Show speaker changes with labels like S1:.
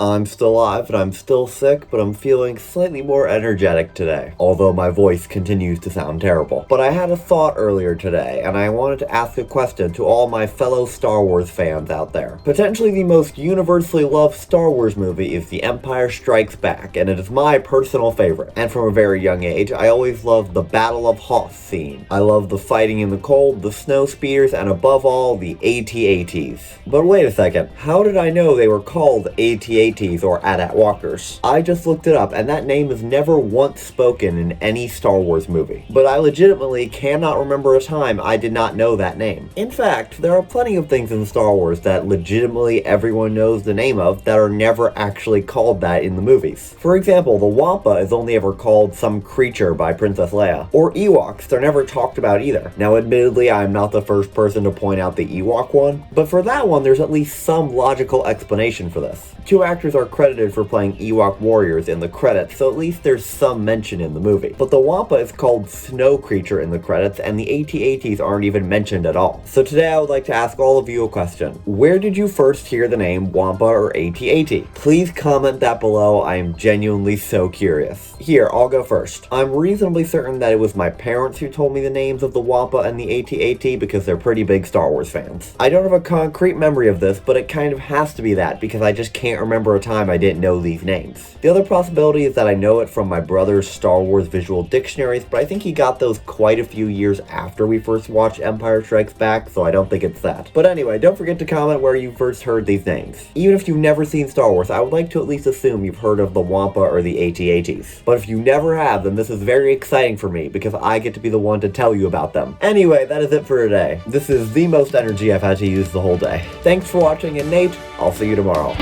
S1: I'm still alive and I'm still sick, but I'm feeling slightly more energetic today, although my voice continues to sound terrible. But I had a thought earlier today, and I wanted to ask a question to all my fellow Star Wars fans out there. Potentially the most universally loved Star Wars movie is The Empire Strikes Back, and it is my personal favorite. And from a very young age, I always loved the Battle of Hoth scene. I loved the fighting in the cold, the snow speeders, and above all, the AT-ATs. But wait a second, how did I know they were called AT-ATs or AT-AT walkers? I just looked it up, and that name is never once spoken in any Star Wars movie. But I legitimately cannot remember a time I did not know that name. In fact, there are plenty of things in Star Wars that legitimately everyone knows the name of that are never actually called that in the movies. For example, the Wampa is only ever called some creature by Princess Leia. Or Ewoks, they're never talked about either. Now admittedly, I'm not the first person to point out the Ewok one, but for that one there's at least some logical explanation for this. Two actors are credited for playing Ewok warriors in the credits, so at least there's some mention in the movie. But the Wampa is called Snow Creature in the credits, and the AT-ATs aren't even mentioned at all. So today I would like to ask all of you a question. Where did you first hear the name Wampa or AT-AT? Please comment that below, I am genuinely so curious. Here, I'll go first. I'm reasonably certain that it was my parents who told me the names of the Wampa and the AT-AT because they're pretty big Star Wars fans. I don't have a concrete memory of this, but it kind of has to be that because I just can't remember a time I didn't know these names. The other possibility is that I know it from my brother's Star Wars visual dictionaries, but I think he got those quite a few years after we first watched Empire Strikes Back, so I don't think it's that. But anyway, don't forget to comment where you first heard these names. Even if you've never seen Star Wars, I would like to at least assume you've heard of the Wampa or the AT-ATs. But if you never have, then this is very exciting for me because I get to be the one to tell you about them. Anyway, that is it for today. This is the most energy I've had to use the whole day. Thanks for watching, and Nate, I'll see you tomorrow.